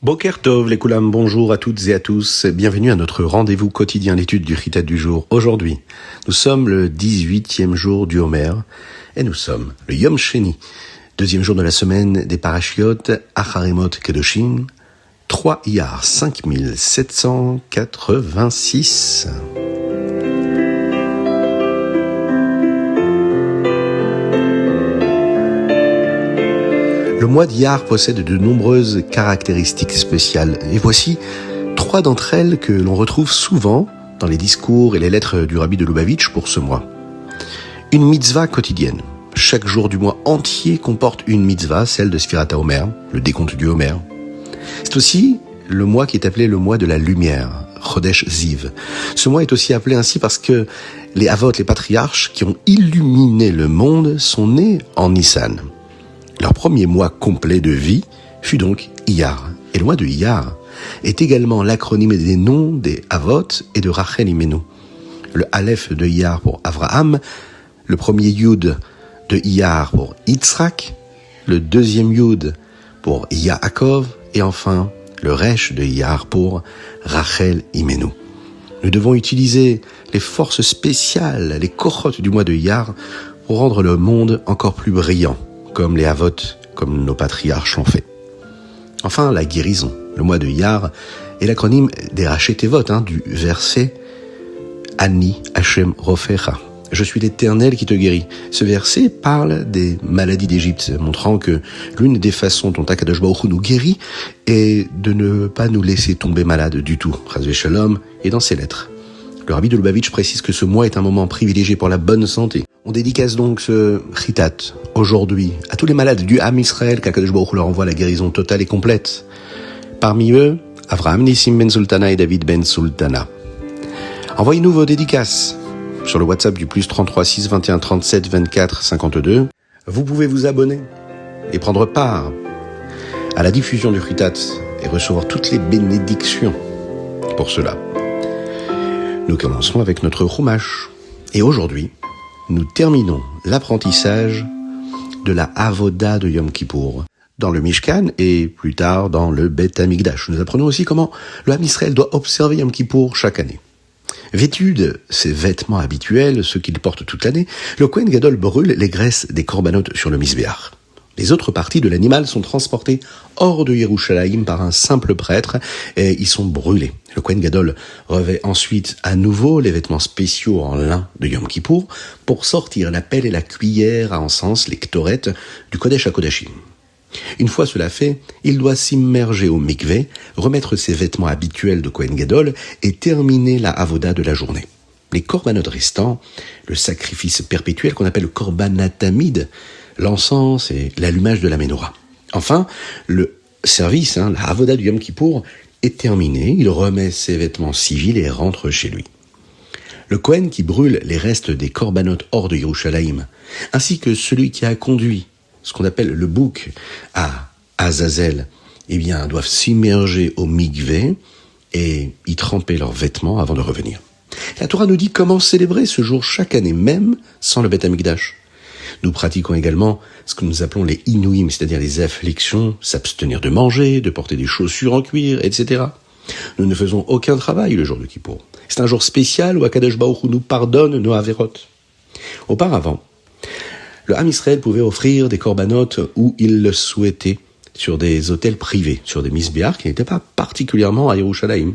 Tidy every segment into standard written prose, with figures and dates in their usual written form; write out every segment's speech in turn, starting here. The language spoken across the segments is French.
Boker Tov, les Koulam, bonjour à toutes et à tous. Bienvenue à notre rendez-vous quotidien d'étude du Chitat du jour. Aujourd'hui, nous sommes le 18e jour du Homer et nous sommes le Yom Sheni, deuxième jour de la semaine des Parashiot Acharemot Kedoshim, 3 Iyar 5786. Le mois d'Iyar possède de nombreuses caractéristiques spéciales. Et voici 3 d'entre elles que l'on retrouve souvent dans les discours et les lettres du Rabbi de Lubavitch pour ce mois. Une mitzvah quotidienne. Chaque jour du mois entier comporte une mitzvah, celle de Sfirat HaOmer, le décompte du Homer. C'est aussi le mois qui est appelé le mois de la lumière, Chodesh Ziv. Ce mois est aussi appelé ainsi parce que les Avot, les patriarches qui ont illuminé le monde sont nés en Nissan. Leur premier mois complet de vie fut donc Iyar. Et le mois de Iyar est également l'acronyme des noms des Avot et de Rachel Imenu. Le Aleph de Iyar pour Avraham, le premier Yud de Iyar pour Yitzhak, le deuxième Yud pour Yaakov et enfin le Resh de Iyar pour Rachel Imenu. Nous devons utiliser les forces spéciales, les kochot du mois de Iyar pour rendre le monde encore plus brillant, comme les Avot, comme nos patriarches l'ont fait. Enfin, la guérison. Le mois de Iyar est l'acronyme des Raché Tevot, du verset Ani Hashem Rofecha. Je suis l'Éternel qui te guérit. Ce verset parle des maladies d'Égypte, montrant que l'une des façons dont Akadosh Baruch Hu nous guérit est de ne pas nous laisser tomber malades du tout. Chas v'shalom, et dans ses lettres. Le Rabbi de Lubavitch précise que ce mois est un moment privilégié pour la bonne santé. On dédicace donc ce Chitat aujourd'hui à tous les malades du Ham Israël qu'Akadosh Baruch Hu leur envoie la guérison totale et complète. Parmi eux, Avraham Nissim Ben Sultana et David Ben Sultana. Envoyez-nous vos dédicaces sur le WhatsApp du plus 33 6 21 37 24 52. Vous pouvez vous abonner et prendre part à la diffusion du Chitat et recevoir toutes les bénédictions pour cela. Nous commençons avec notre Chumash. Et aujourd'hui, nous terminons l'apprentissage de la Avoda de Yom Kippour dans le Mishkan et plus tard dans le Beth Amikdash. Nous apprenons aussi comment le Ham Israël doit observer Yom Kippour chaque année. Vêtu de ses vêtements habituels, ceux qu'il porte toute l'année, le Kohen Gadol brûle les graisses des korbanot sur le Mizbeach. Les autres parties de l'animal sont transportées hors de Yerushalayim par un simple prêtre et y sont brûlées. Le Kohen Gadol revêt ensuite à nouveau les vêtements spéciaux en lin de Yom Kippour pour sortir la pelle et la cuillère à encens, les ktorettes, du Kodesh HaKodashim. Une fois cela fait, il doit s'immerger au mikvé, remettre ses vêtements habituels de Kohen Gadol et terminer la avoda de la journée. Les korbanot restants, le sacrifice perpétuel qu'on appelle le korban tamid, l'encens et l'allumage de la menorah. Enfin, le service, la avoda du Yom Kippour, est terminé. Il remet ses vêtements civils et rentre chez lui. Le Kohen qui brûle les restes des korbanot hors de Yerushalayim, ainsi que celui qui a conduit ce qu'on appelle le bouc à Azazel, doivent s'immerger au mikvé et y tremper leurs vêtements avant de revenir. La Torah nous dit comment célébrer ce jour chaque année, même sans le Beth Amikdash. Nous pratiquons également ce que nous appelons les inouïm, c'est-à-dire les afflictions, s'abstenir de manger, de porter des chaussures en cuir, etc. Nous ne faisons aucun travail le jour de Kippour. C'est un jour spécial où Akadosh Baruch Hu nous pardonne nos averot. Auparavant, le Ham Israël pouvait offrir des korbanot où il le souhaitait, sur des autels privés, sur des misbéach qui n'étaient pas particulièrement à Yerushalayim.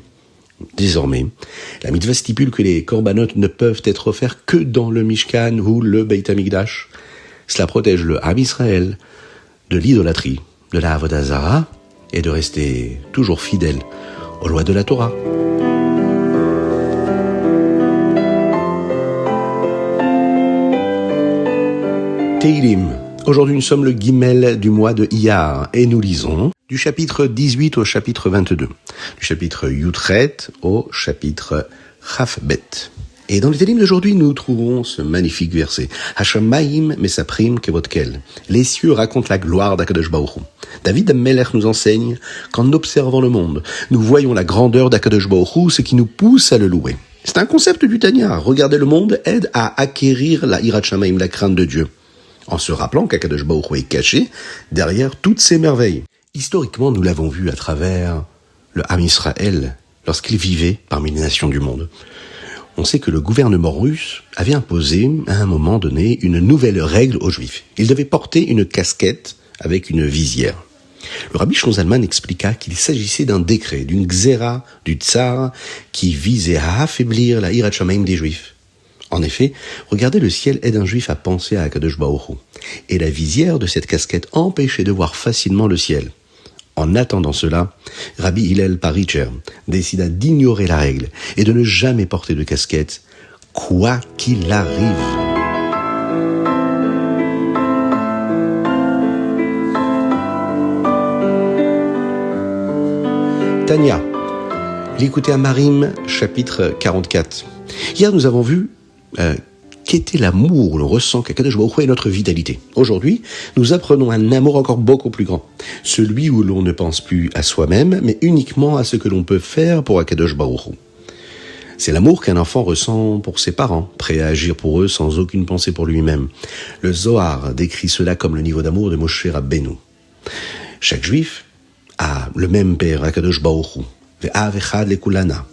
Désormais, la mitzvah stipule que les korbanot ne peuvent être offerts que dans le Mishkan ou le Beit Amikdash. Cela protège le Ham Israël de l'idolâtrie, de la Avodah Zara et de rester toujours fidèle aux lois de la Torah. Teilim. Aujourd'hui, nous sommes le Gimel du mois de Iyar et nous lisons du chapitre 18 au chapitre 22, du chapitre Yutret au chapitre Chafbet. Et dans le Teilim d'aujourd'hui, nous trouvons ce magnifique verset. Hashamayim mesaprim kevotkel. Les cieux racontent la gloire d'Akadosh Baruch Hu. David Melech nous enseigne qu'en observant le monde, nous voyons la grandeur d'Akadosh Baruch Hu, ce qui nous pousse à le louer. C'est un concept du Tanya. Regarder le monde aide à acquérir la Hirat Shamayim, la crainte de Dieu, en se rappelant qu'Akadosh Baruch Hu est caché derrière toutes ces merveilles. Historiquement, nous l'avons vu à travers le Ham Israël lorsqu'il vivait parmi les nations du monde. On sait que le gouvernement russe avait imposé à un moment donné une nouvelle règle aux Juifs. Ils devaient porter une casquette avec une visière. Le rabbi Shlomo Zalman expliqua qu'il s'agissait d'un décret, d'une xéra du tsar qui visait à affaiblir la hirat shamayim des Juifs. En effet, regarder le ciel aide un Juif à penser à Akadosh Baruch Hu. Et la visière de cette casquette empêchait de voir facilement le ciel. En attendant cela, Rabbi Hillel Paritcher décida d'ignorer la règle et de ne jamais porter de casquette, quoi qu'il arrive. Tania, l'écoutez à Marim, chapitre 44. Hier, nous avons vu qu'était l'amour où l'on ressent qu'Akadosh Baruch Hu est notre vitalité. Aujourd'hui, nous apprenons un amour encore beaucoup plus grand. Celui où l'on ne pense plus à soi-même, mais uniquement à ce que l'on peut faire pour Akadosh Baruch Hu. C'est l'amour qu'un enfant ressent pour ses parents, prêt à agir pour eux sans aucune pensée pour lui-même. Le Zohar décrit cela comme le niveau d'amour de Moshe Rabbeinu. Chaque juif a le même père, Akadosh Baruch Hu. Ve'av echad lekulana.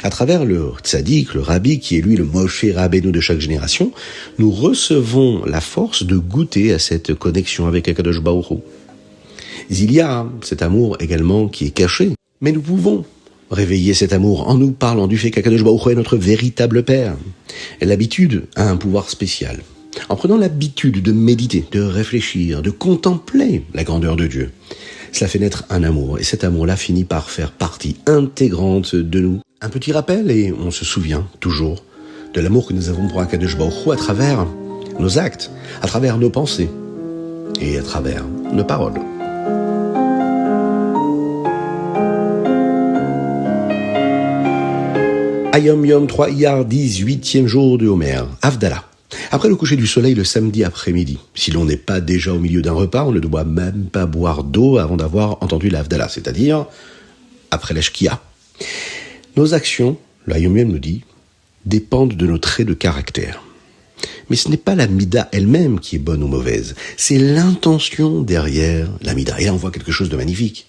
À travers le tzaddik, le rabbi, qui est lui le Moshe Rabbeinu de chaque génération, nous recevons la force de goûter à cette connexion avec Akadosh Baruch Hu. Il y a cet amour également qui est caché, mais nous pouvons réveiller cet amour en nous parlant du fait qu'Akadosh Baruch Hu est notre véritable Père. L'habitude a un pouvoir spécial. En prenant l'habitude de méditer, de réfléchir, de contempler la grandeur de Dieu, cela fait naître un amour, et cet amour-là finit par faire partie intégrante de nous. Un petit rappel, et on se souvient toujours de l'amour que nous avons pour Akadosh Baruch Hu à travers nos actes, à travers nos pensées, et à travers nos paroles. Ayom Yom 3 Iyar, 18e jour de Homer, Havdalah. Après le coucher du soleil le samedi après-midi, si l'on n'est pas déjà au milieu d'un repas, on ne doit même pas boire d'eau avant d'avoir entendu la Havdalah, c'est-à-dire après la Shkia. Nos actions, le Hayom Yom nous dit, dépendent de nos traits de caractère. Mais ce n'est pas la mida elle-même qui est bonne ou mauvaise, c'est l'intention derrière la mida. Et là on voit quelque chose de magnifique.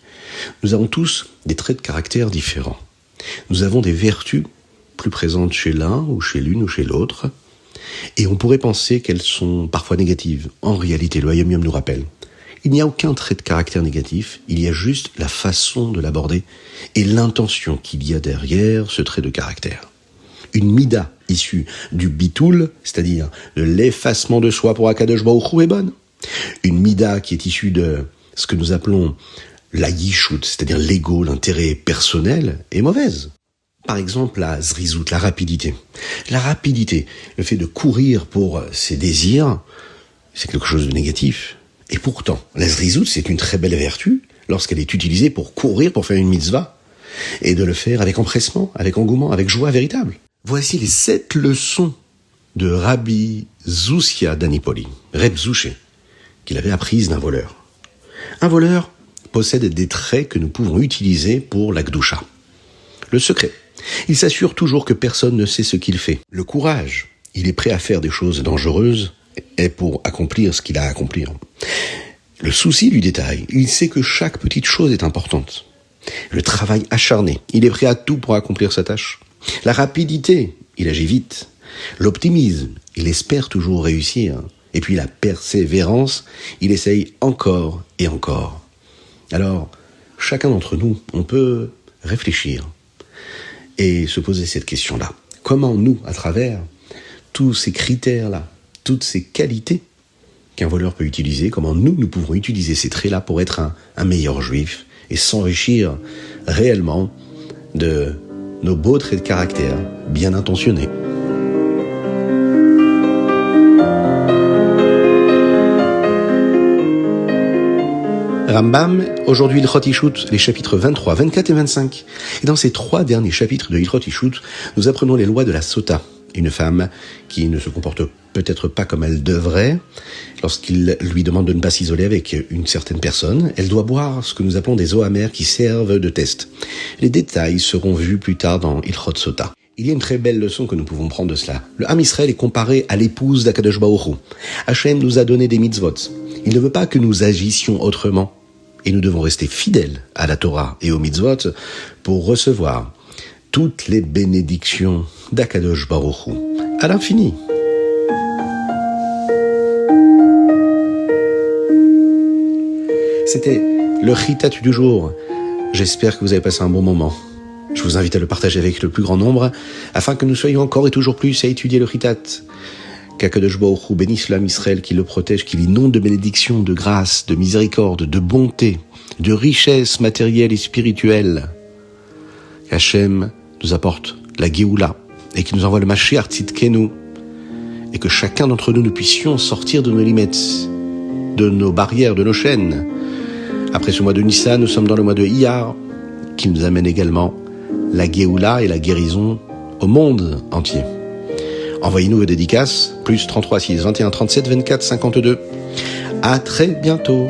Nous avons tous des traits de caractère différents. Nous avons des vertus plus présentes chez l'un ou chez l'une ou chez l'autre, et on pourrait penser qu'elles sont parfois négatives. En réalité, le Hayom Yom nous rappelle, il n'y a aucun trait de caractère négatif, il y a juste la façon de l'aborder et l'intention qu'il y a derrière ce trait de caractère. Une mida issue du bitoul, c'est-à-dire de l'effacement de soi pour Akadosh Baruch Hu est bonne. Une mida qui est issue de ce que nous appelons la yishut, c'est-à-dire l'ego, l'intérêt personnel, est mauvaise. Par exemple, la zrizout, la rapidité. La rapidité, le fait de courir pour ses désirs, c'est quelque chose de négatif. Et pourtant, la zrizout, c'est une très belle vertu lorsqu'elle est utilisée pour courir, pour faire une mitzvah, et de le faire avec empressement, avec engouement, avec joie véritable. Voici les 7 leçons de Rabbi Zoussia d'Anipoli, Reb Zouché, qu'il avait apprises d'un voleur. Un voleur possède des traits que nous pouvons utiliser pour la Gdusha. Le secret, il s'assure toujours que personne ne sait ce qu'il fait. Le courage, il est prêt à faire des choses dangereuses et pour accomplir ce qu'il a à accomplir. Le souci du détail, il sait que chaque petite chose est importante. Le travail acharné, il est prêt à tout pour accomplir sa tâche. La rapidité, il agit vite. L'optimisme, il espère toujours réussir. Et puis la persévérance, il essaye encore et encore. Alors, chacun d'entre nous, on peut réfléchir et se poser cette question-là. Comment nous, à travers tous ces critères-là, toutes ces qualités qu'un voleur peut utiliser, comment nous pouvons utiliser ces traits-là pour être un meilleur juif et s'enrichir réellement de nos beaux traits de caractère bien intentionnés. Rambam, aujourd'hui Hilchot Ishut, les chapitres 23, 24 et 25. Et dans ces 3 derniers chapitres de Hilchot Ishut, nous apprenons les lois de la sota. Une femme qui ne se comporte peut-être pas comme elle devrait, lorsqu'il lui demande de ne pas s'isoler avec une certaine personne, elle doit boire ce que nous appelons des eaux amères qui servent de test. Les détails seront vus plus tard dans Hilchot Sota. Il y a une très belle leçon que nous pouvons prendre de cela. Le Ham Israël est comparé à l'épouse d'Akadosh Baruch Hu. Hachem nous a donné des mitzvot. Il ne veut pas que nous agissions autrement. Et nous devons rester fidèles à la Torah et aux mitzvot pour recevoir toutes les bénédictions d'Akadosh Baruch Hu à l'infini. C'était le Chitat du jour. J'espère que vous avez passé un bon moment. Je vous invite à le partager avec le plus grand nombre, afin que nous soyons encore et toujours plus à étudier le Chitat. Qu'Akadosh Baruch Hu bénisse l'âme Israël, qu'il le protège, qu'il inonde de bénédictions, de grâce, de miséricorde, de bonté, de richesse matérielle et spirituelle. Qu'Hachem nous apporte la Géoula et qu'il nous envoie le Mashiach Tzidkenu, et que chacun d'entre nous puissions sortir de nos limites, de nos barrières, de nos chaînes. Après ce mois de Nissan, nous sommes dans le mois de Iyar, qui nous amène également la Géoula et la guérison au monde entier. Envoyez-nous vos dédicaces, plus 33 6 21 37 24 52. À très bientôt.